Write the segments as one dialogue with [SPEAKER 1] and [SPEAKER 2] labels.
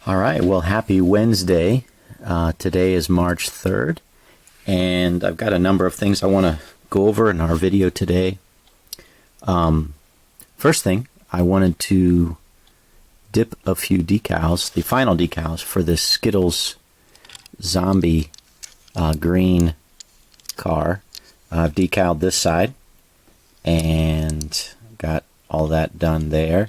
[SPEAKER 1] All right, well, happy Wednesday. Today is March 3rd, and I've got a number of things I want to go over in our video today. First thing, I wanted to dip a few decals, the final decals for this Skittles zombie green car. I've decaled this side and got all that done there.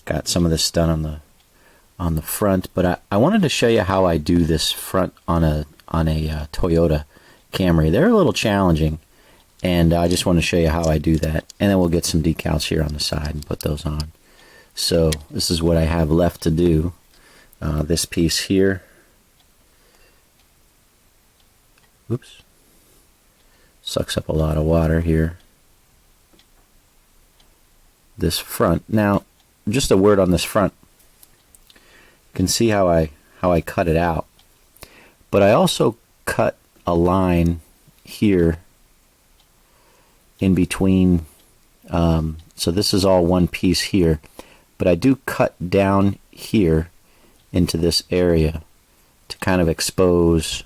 [SPEAKER 1] Got some of this done on the front, but I wanted to show you how I do this front on a Toyota Camry. They're a little challenging, and I just want to show you how I do that, and then we'll get some decals here on the side and put those on. So this is what I have left to do. This piece here, oops, sucks up a lot of water here. This front, now just a word on this front. You can see how I cut it out, but I also cut a line here in between, so this is all one piece here, but I do cut down here into this area to kind of expose,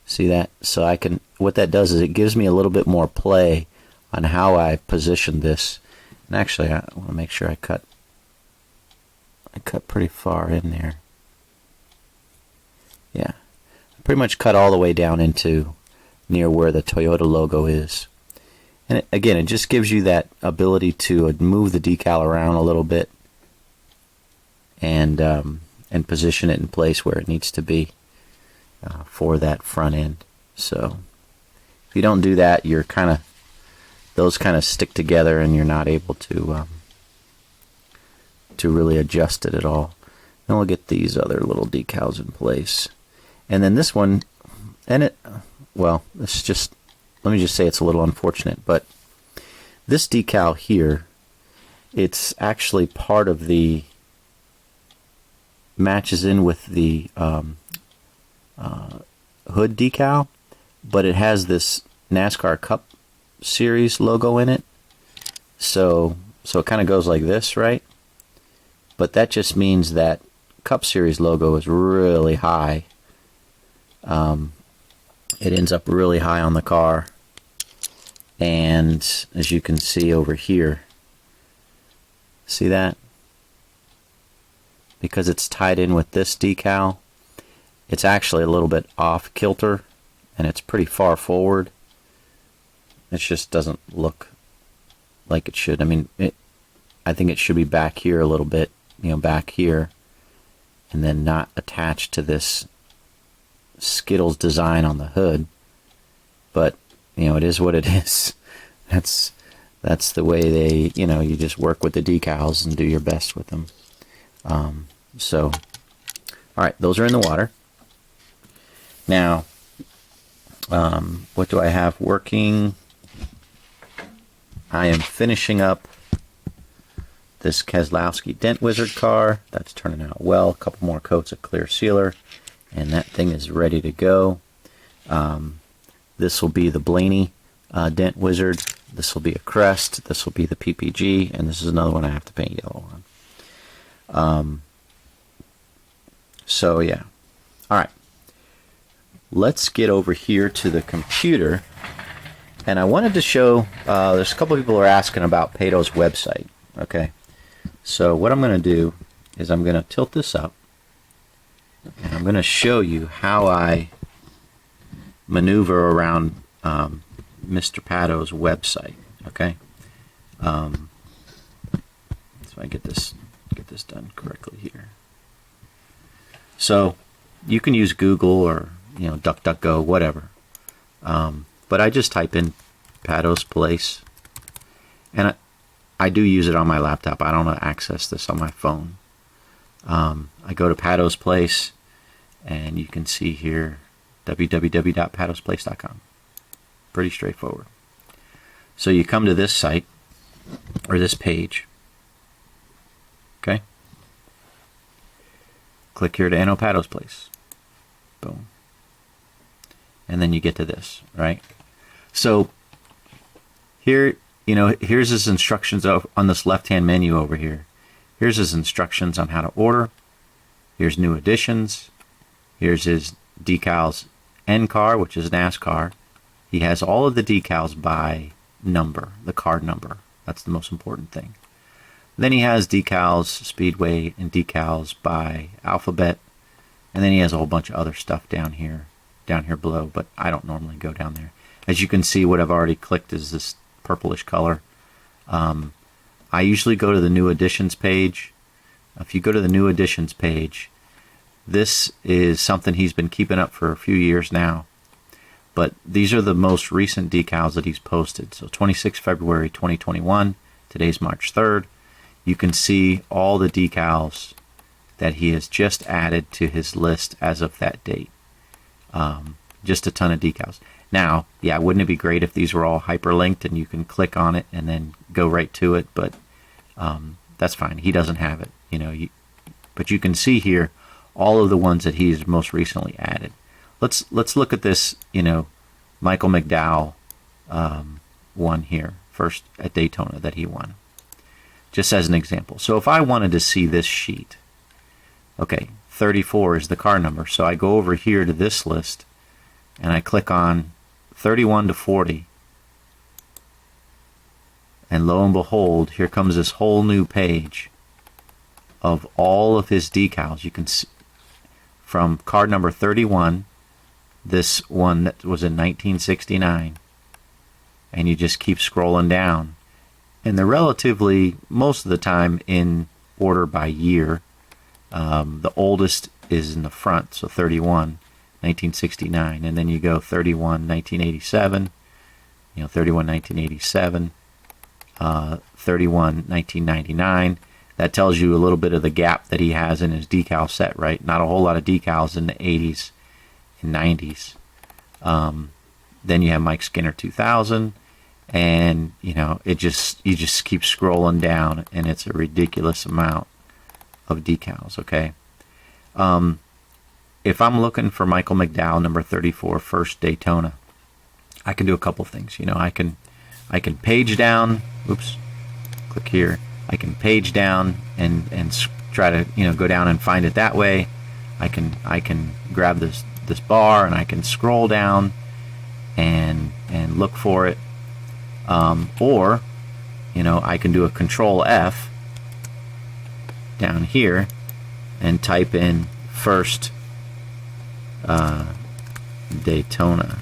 [SPEAKER 1] see that? So I can, what that does is it gives me a little bit more play on how I position this. And actually I want to make sure I cut pretty far in there. Yeah, I pretty much cut all the way down into near where the Toyota logo is. And again, it just gives you that ability to move the decal around a little bit and position it in place where it needs to be for that front end. So if you don't do that, you're those kind of stick together, and you're not able to really adjust it at all. Then we'll get these other little decals in place, and then this one, and well, it's just, let me just say it's a little unfortunate, but this decal here, it's actually part of the, matches in with the hood decal, but it has this NASCAR Cup Series logo in it, so it kind of goes like this, right? But that just means that Cup Series logo is really high. It ends up really high on the car, and as you can see over here, see that? Because it's tied in with this decal, it's actually a little bit off kilter, and it's pretty far forward. It just doesn't look like it should. I mean, I think it should be back here a little bit, back here, and then not attached to this Skittles design on the hood. But it is what it is. That's the way they, you just work with the decals and do your best with them. So all right, those are in the water now. What do I have working? I am finishing up this Keselowski Dent Wizard car. That's turning out well. A couple more coats of clear sealer, and that thing is ready to go. This will be the Blaney Dent Wizard. This will be a crest. This will be the PPG, and this is another one I have to paint yellow on. So yeah. All right. Let's get over here to the computer. And I wanted to show, there's a couple people who are asking about Pattos' website. Okay, so what I'm going to do is I'm going to tilt this up, and I'm going to show you how I maneuver around Mr. Pattos' website. Okay, so I get this done correctly here. So you can use Google or DuckDuckGo, whatever. But I just type in Pattos Place, and I do use it on my laptop. I don't access this on my phone. I go to Pattos Place, and you can see here www.pattosplace.com. Pretty straightforward. So you come to this site, or this page. Okay. Click here to enter Pattos Place. Boom. And then you get to this, right? So here, here's his instructions on this left-hand menu over here. Here's his instructions on how to order. Here's new additions. Here's his decals NCAR, which is NASCAR. He has all of the decals by number, the card number. That's the most important thing. Then he has decals Speedway and decals by alphabet. And then he has a whole bunch of other stuff down here below, but I don't normally go down there. As you can see, what I've already clicked is this purplish color. I usually go to the new additions page. If you go to the new additions page, this is something he's been keeping up for a few years now. But these are the most recent decals that he's posted. So 26 February 2021, today's March 3rd. You can see all the decals that he has just added to his list as of that date. Just a ton of decals. Now, yeah, wouldn't it be great if these were all hyperlinked and you can click on it and then go right to it? But that's fine. He doesn't have it, you know. But you can see here all of the ones that he's most recently added. Let's look at this, you know, Michael McDowell one here, first at Daytona that he won. Just as an example. So if I wanted to see this sheet, okay, 34 is the car number. So I go over here to this list and I click on 31 to 40. And lo and behold, here comes this whole new page of all of his decals. You can see from card number 31, this one that was in 1969, and you just keep scrolling down. And they're relatively, most of the time, in order by year. The oldest is in the front, so 31, 1969, and then you go 31, 1987, 31, 1987, 31, 1999. That tells you a little bit of the gap that he has in his decal set, right? Not a whole lot of decals in the 80s and 90s. Then you have Mike Skinner 2000, and you just keep scrolling down, and it's a ridiculous amount of decals. Okay. If I'm looking for Michael McDowell number 34 first Daytona, I can do a couple things. I can page down. Oops. Click here. I can page down and try to go down and find it that way. I can grab this bar and I can scroll down and look for it. Or I can do a Control F down here and type in first Daytona,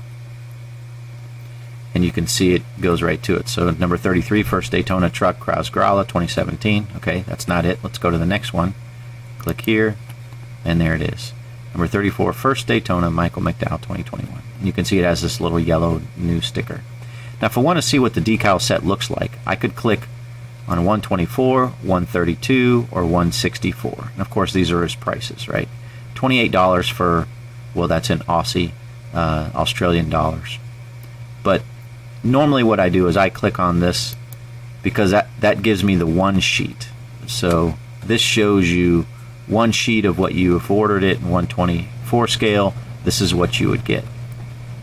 [SPEAKER 1] and you can see it goes right to it. So number 33, first Daytona truck, Kraus Gralla 2017. Okay, that's not it. Let's go to the next one. Click here, and there it is. Number 34, first Daytona, Michael McDowell 2021. And you can see it has this little yellow new sticker. Now, if I want to see what the decal set looks like, I could click on 124, 132, or 164. And of course, these are his prices, right? $28 for, well, that's in Aussie, Australian dollars. But normally what I do is I click on this because that gives me the one sheet. So this shows you one sheet of what you have ordered it in 124 scale. This is what you would get.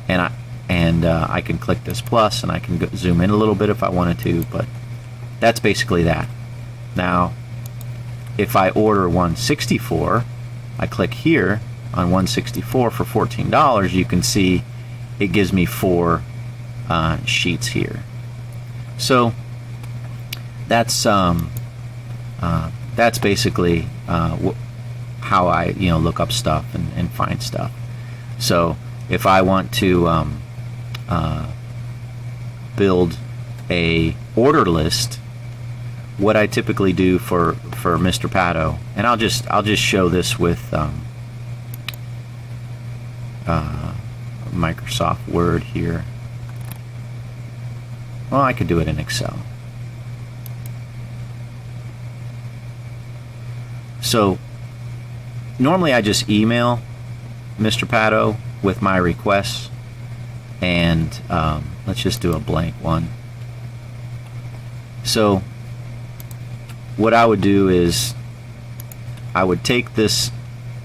[SPEAKER 1] And I can click this plus, and I can zoom in a little bit if I wanted to, but that's basically that. Now, if I order 164, I click here on 164 for $14. You can see it gives me 4 sheets here. So that's basically how I look up stuff and find stuff. So if I want to build a order list, what I typically do for Mr. Patto, and I'll just show this with Microsoft Word here. Well, I could do it in Excel. So normally I just email Mr. Patto with my requests, and let's just do a blank one. So what I would do is I would take this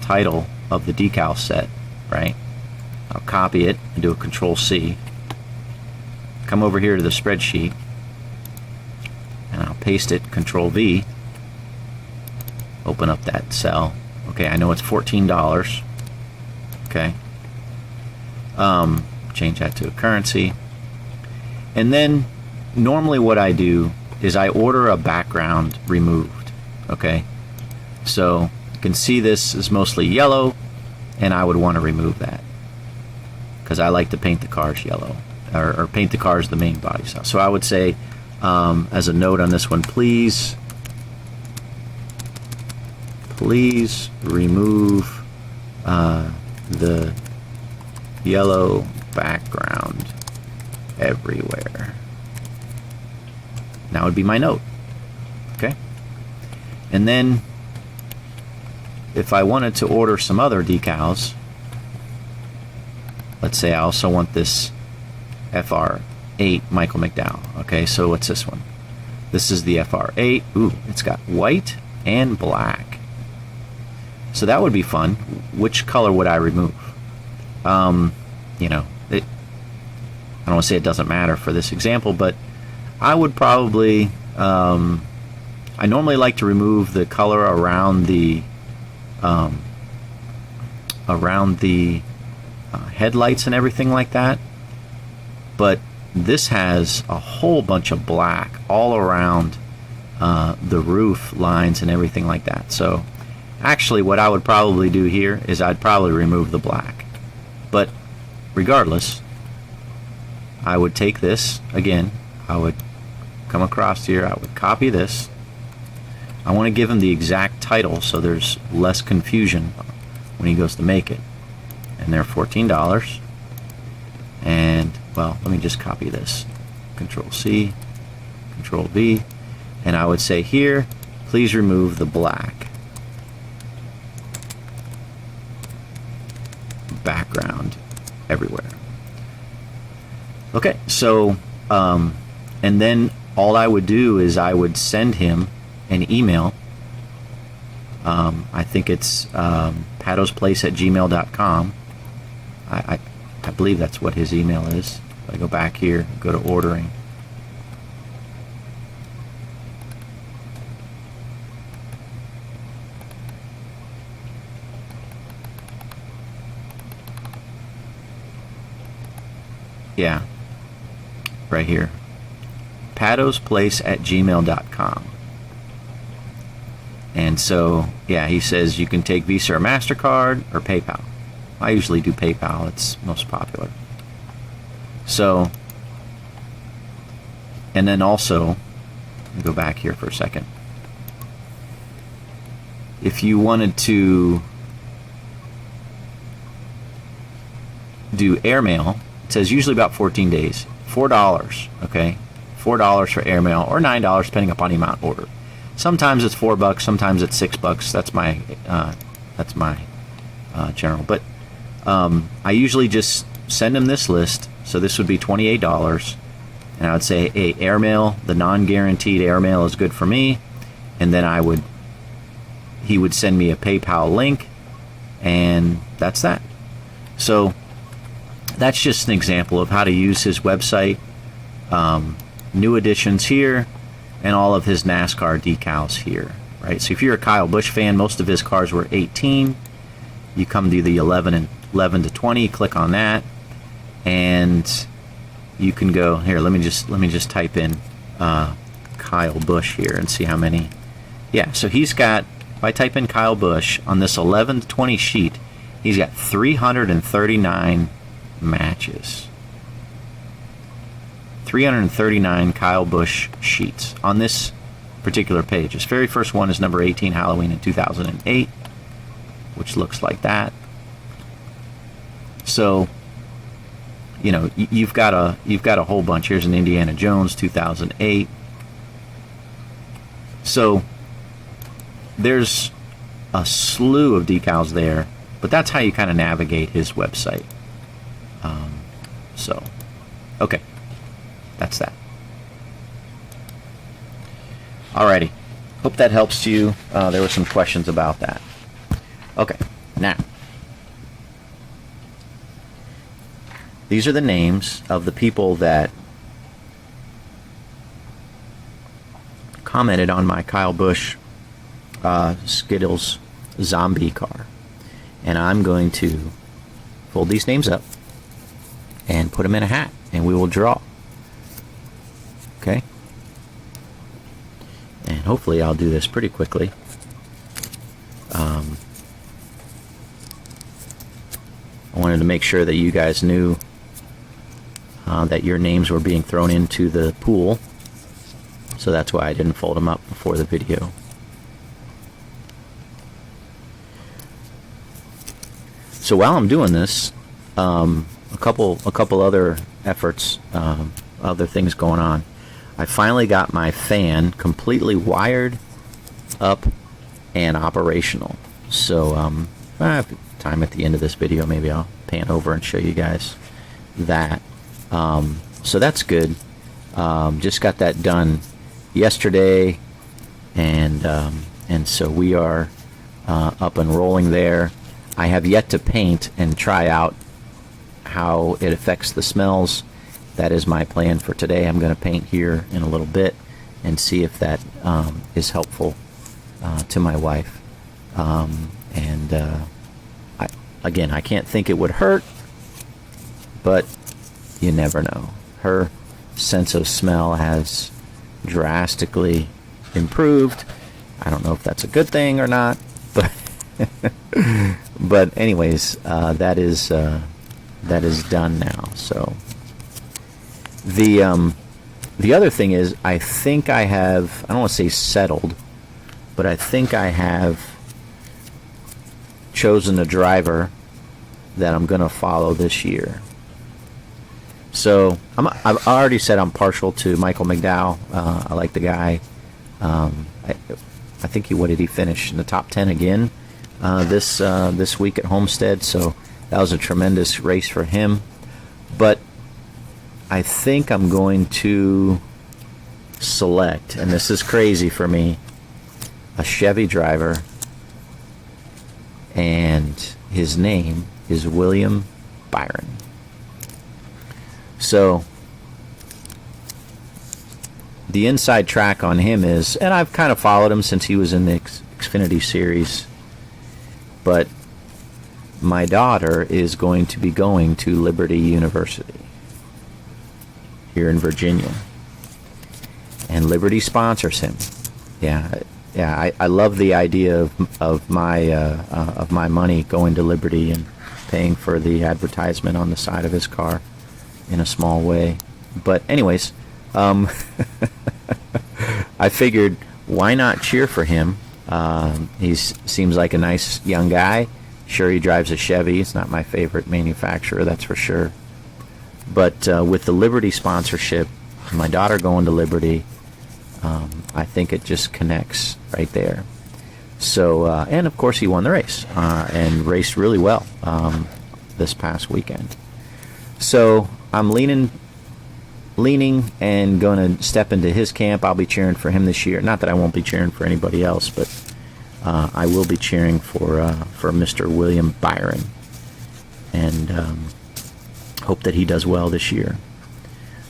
[SPEAKER 1] title of the decal set, right? I'll copy it and do a Control C. Come over here to the spreadsheet, and I'll paste it, Control V. Open up that cell, Okay, I know it's $14. Okay. Change that to a currency. And then normally what I do is I order a background removed. Okay. So you can see this is mostly yellow, and I would want to remove that because I like to paint the cars yellow, or paint the cars the main body style. So I would say, as a note on this one, please remove the yellow background everywhere. That would be my note. Okay. And then if I wanted to order some other decals, let's say I also want this FR8 Michael McDowell. Okay, so what's this one? This is the FR8. Ooh, it's got white and black. So that would be fun. Which color would I remove? You know, I don't want to say it doesn't matter for this example, but I would probably, I normally like to remove the color around the headlights and everything like that, but this has a whole bunch of black all around the roof lines and everything like that. So actually what I would probably do here is I'd probably remove the black, but regardless, I would take this again, I would come across here, I would copy this. I want to give him the exact title so there's less confusion when he goes to make it. And they're $14. And, well, let me just copy this. Control C, Control V, and I would say here, please remove the black background everywhere. Okay, so, and then all I would do is I would send him an email. I think it's pattosplace@gmail.com. I believe that's what his email is. If I go back here, go to ordering. Yeah, right here. pattosplace@gmail.com. And so, yeah, he says you can take Visa or MasterCard or PayPal. I usually do PayPal, it's most popular. So, and then also, let me go back here for a second. If you wanted to do airmail, it says usually about 14 days. $4, okay? $4 for airmail, or $9 depending upon the amount ordered. Sometimes it's $4, sometimes it's $6. That's my general. But I usually just send him this list. So this would be $28, and I would say, hey, airmail, the non-guaranteed airmail is good for me. And then he would send me a PayPal link, and that's that. So that's just an example of how to use his website. New additions here, and all of his NASCAR decals here, right? So if you're a Kyle Busch fan, most of his cars were 18. You come to the 11 to 20, click on that, and you can go here. Let me just type in Kyle Busch here and see how many. Yeah, so he's got, if I type in Kyle Busch on this 11 to 20 sheet, he's got 339 matches. 339 Kyle Busch sheets on this particular page. His very first one is number 18, Halloween in 2008, which looks like that. So, you know, you've got a whole bunch. Here's an Indiana Jones 2008. So there's a slew of decals there, but that's how you kind of navigate his website. So, okay. That's that. Alrighty. Hope that helps you. There were some questions about that. Okay. Now, these are the names of the people that commented on my Kyle Busch Skittles zombie car. And I'm going to fold these names up and put them in a hat, and we will draw. Okay? And hopefully I'll do this pretty quickly. I wanted to make sure that you guys knew that your names were being thrown into the pool, so that's why I didn't fold them up before the video. So while I'm doing this, a couple other efforts, other things going on. I finally got my fan completely wired up and operational. So I have time at the end of this video, maybe I'll pan over and show you guys that. So that's good. Just got that done yesterday, and so we are up and rolling there. I have yet to paint and try out how it affects the smells. That is my plan for today. I'm going to paint here in a little bit and see if that is helpful to my wife. Again, I can't think it would hurt, but you never know. Her sense of smell has drastically improved. I don't know if that's a good thing or not, but but anyways, that is done now. So the other thing is, I think I have, I don't want to say settled, but I think I have chosen a driver that I'm going to follow this year. So I've already said I'm partial to Michael McDowell. I like the guy. I think what did he finish in the top 10 again this week at Homestead? So that was a tremendous race for him. But I think I'm going to select, and this is crazy for me, a Chevy driver, and his name is William Byron. So the inside track on him is, and I've kind of followed him since he was in the Xfinity series, but my daughter is going to be going to Liberty University here in Virginia, and Liberty sponsors him. I love the idea of my money going to Liberty and paying for the advertisement on the side of his car in a small way. But anyways, I figured, why not cheer for him? He seems like a nice young guy. Sure, he drives a Chevy. It's not my favorite manufacturer, that's for sure. But with the Liberty sponsorship, my daughter going to Liberty, I think it just connects right there. So, and of course he won the race, and raced really well this past weekend. So I'm leaning and going to step into his camp. I'll be cheering for him this year. Not that I won't be cheering for anybody else, but I will be cheering for Mr. William Byron, and hope that he does well this year.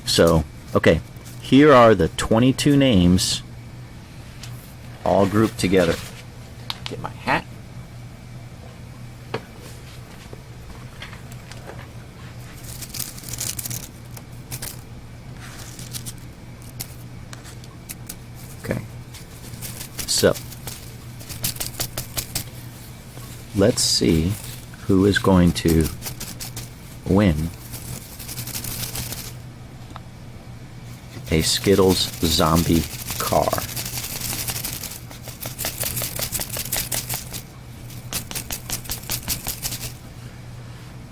[SPEAKER 1] So, okay, here are the 22 names all grouped together. Get my hat. Okay. So, let's see who is going to win a Skittles zombie car.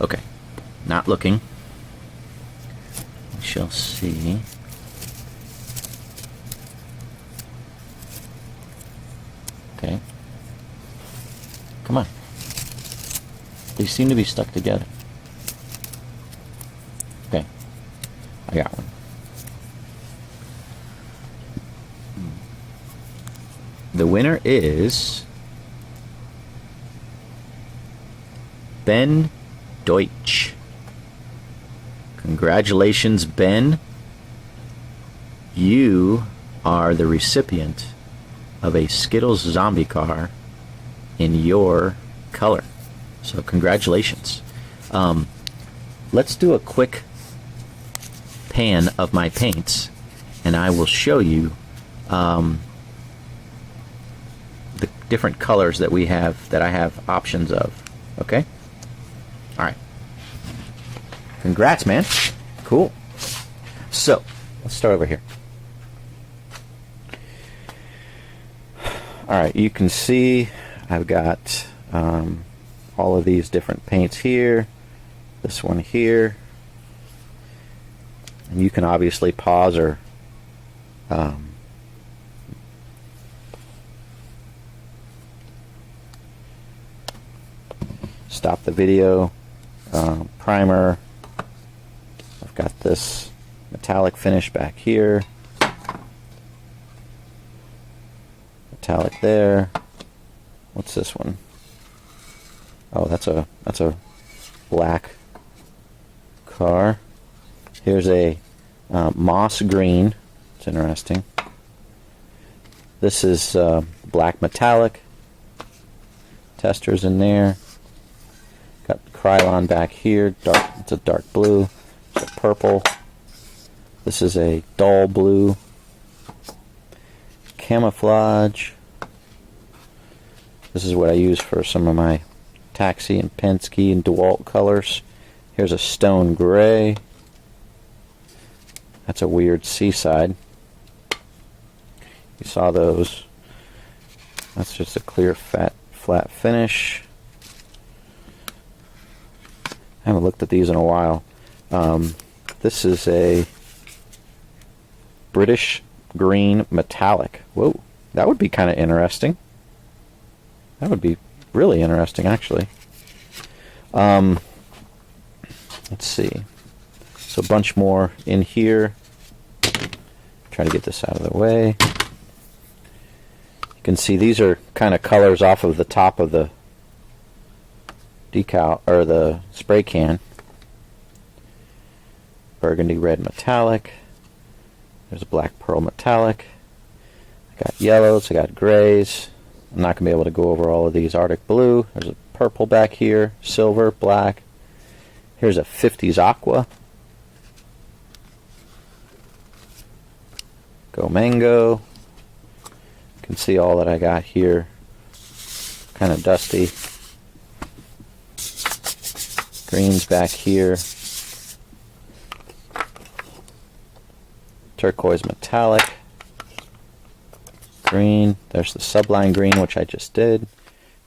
[SPEAKER 1] Okay, not looking. We shall see. Okay. Come on. They seem to be stuck together. Okay. I got one. The winner is Ben Deutsch. Congratulations, Ben. You are the recipient of a Skittles zombie car in your color. So congratulations. Let's do a quick pan of my paints, and I will show you the different colors that we have, that I have options of. Okay? Alright. Congrats, man. Cool. So, let's start over here. Alright, you can see I've got all of these different paints here, this one here, and you can obviously pause or stop the video. Primer, I've got this metallic finish back here, metallic there. What's this one? Oh, that's a black car. Here's a moss green. It's interesting. This is black metallic. Testers in there. Got Krylon back here. Dark. It's a dark blue. It's a purple. This is a dull blue. Camouflage. This is what I use for some of my Taxi and Penske and DeWalt colors. Here's a stone gray. That's a weird seaside. You saw those. That's just a clear flat finish. I haven't looked at these in a while. This is a British green metallic. Whoa, that would be kind of interesting. That would be really interesting, actually. Let's see. So a bunch more in here. Try to get this out of the way. You can see these are kind of colors off of the top of the decal, or the spray can. Burgundy red metallic. There's a black pearl metallic. I got yellows, I got grays. I'm not going to be able to go over all of these. Arctic blue. There's a purple back here. Silver, black. Here's a 50s aqua. Go mango. You can see all that I got here. Kind of dusty. Greens back here. Turquoise metallic. Green. There's the subline green, which I just did.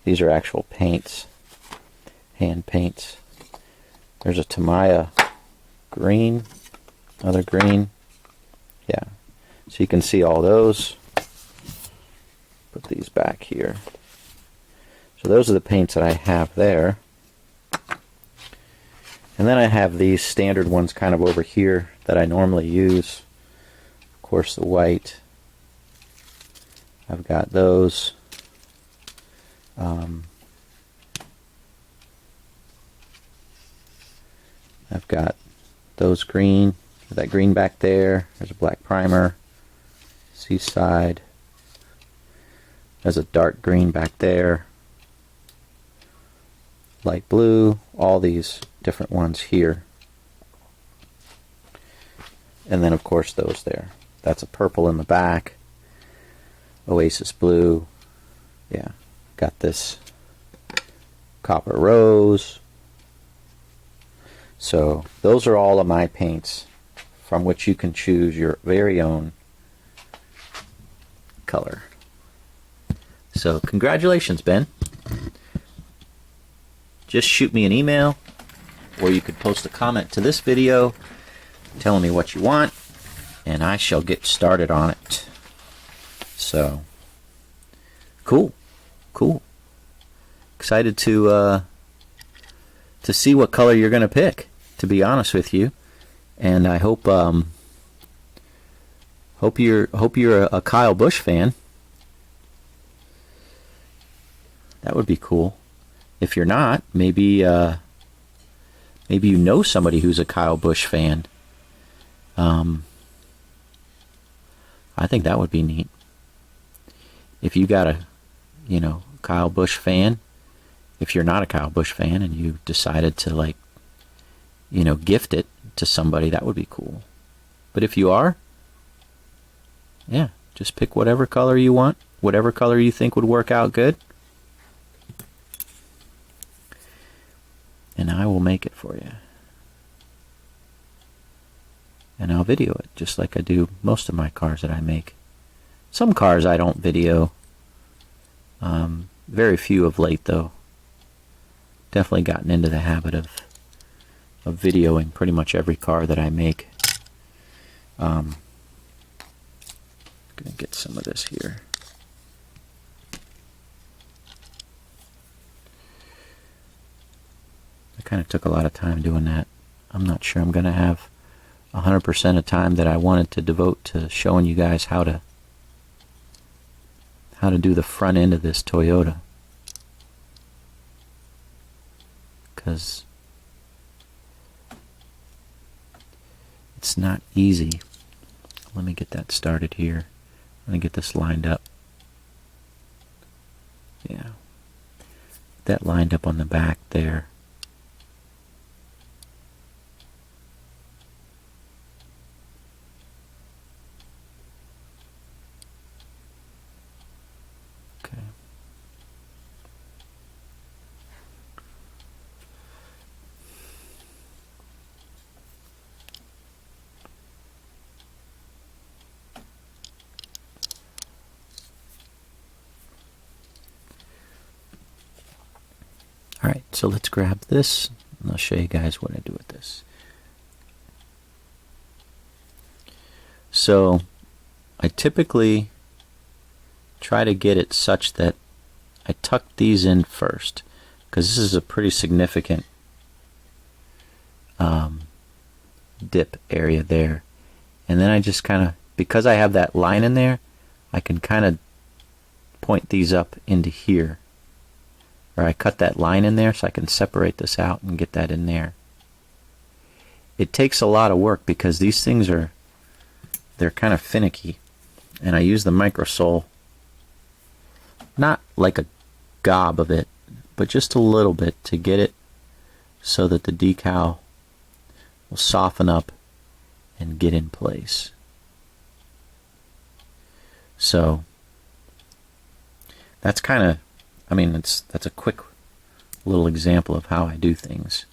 [SPEAKER 1] These are actual paints. Hand paints. There's a Tamiya green. Another green. Yeah. So you can see all those. Put these back here. So those are the paints that I have there. And then I have these standard ones kind of over here that I normally use. Of course, the white. I've got those. I've got those green. That green back there. There's a black primer. Seaside. There's a dark green back there. Light blue. All these different ones here. And then of course those there. That's a purple in the back. Oasis blue. Yeah. Got this copper rose. So those are all of my paints from which you can choose your very own color. So congratulations, Ben. Just shoot me an email, or you could post a comment to this video telling me what you want, and I shall get started on it. So cool. Excited to see what color you're gonna pick, to be honest with you. And I hope you're a Kyle Busch fan. That would be cool. If you're not, maybe you know somebody who's a Kyle Busch fan. I think that would be neat. If you got a Kyle Busch fan. If you're not a Kyle Busch fan and you decided to, like, you know, gift it to somebody, that would be cool. But if you are, yeah, just pick whatever color you want, whatever color you think would work out good, and I will make it for you. And I'll video it, just like I do most of my cars that I make. Some cars I don't video. Very few of late, though. Definitely gotten into the habit of videoing pretty much every car that I make. Gonna get some of this here. I kind of took a lot of time doing that. I'm not sure I'm gonna have 100% of time that I wanted to devote to showing you guys how to do the front end of this Toyota, because it's not easy. Let me get that started here. Let me get this lined up. Yeah, that lined up on the back there. Alright, so let's grab this, and I'll show you guys what I do with this. So, I typically try to get it such that I tuck these in first, because this is a pretty significant dip area there. And then I just kind of, because I have that line in there, I can kind of point these up into here. Or I cut that line in there so I can separate this out and get that in there. It takes a lot of work because these things they're kind of finicky. And I use the microsole, not like a gob of it, but just a little bit to get it so that the decal will soften up and get in place. So that's kind of, I mean, that's a quick little example of how I do things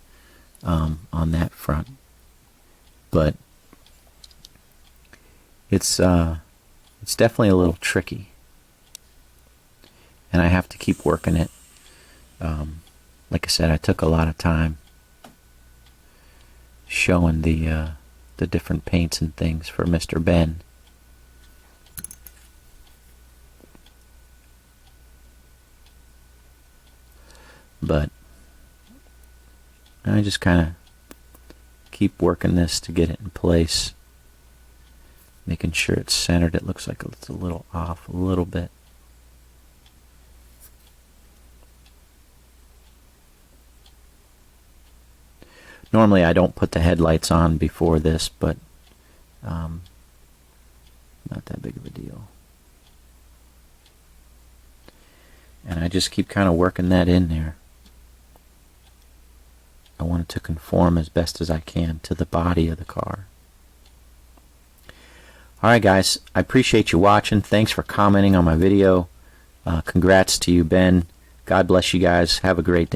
[SPEAKER 1] on that front. But it's definitely a little tricky, and I have to keep working it. Like I said, I took a lot of time showing the different paints and things for Mr. Ben. But I just kind of keep working this to get it in place, making sure it's centered. It looks like it's a little off a little bit. Normally I don't put the headlights on before this, but not that big of a deal. And I just keep kind of working that in there. I want it to conform as best as I can to the body of the car. Alright guys, I appreciate you watching. Thanks for commenting on my video. Congrats to you, Ben. God bless you guys. Have a great day.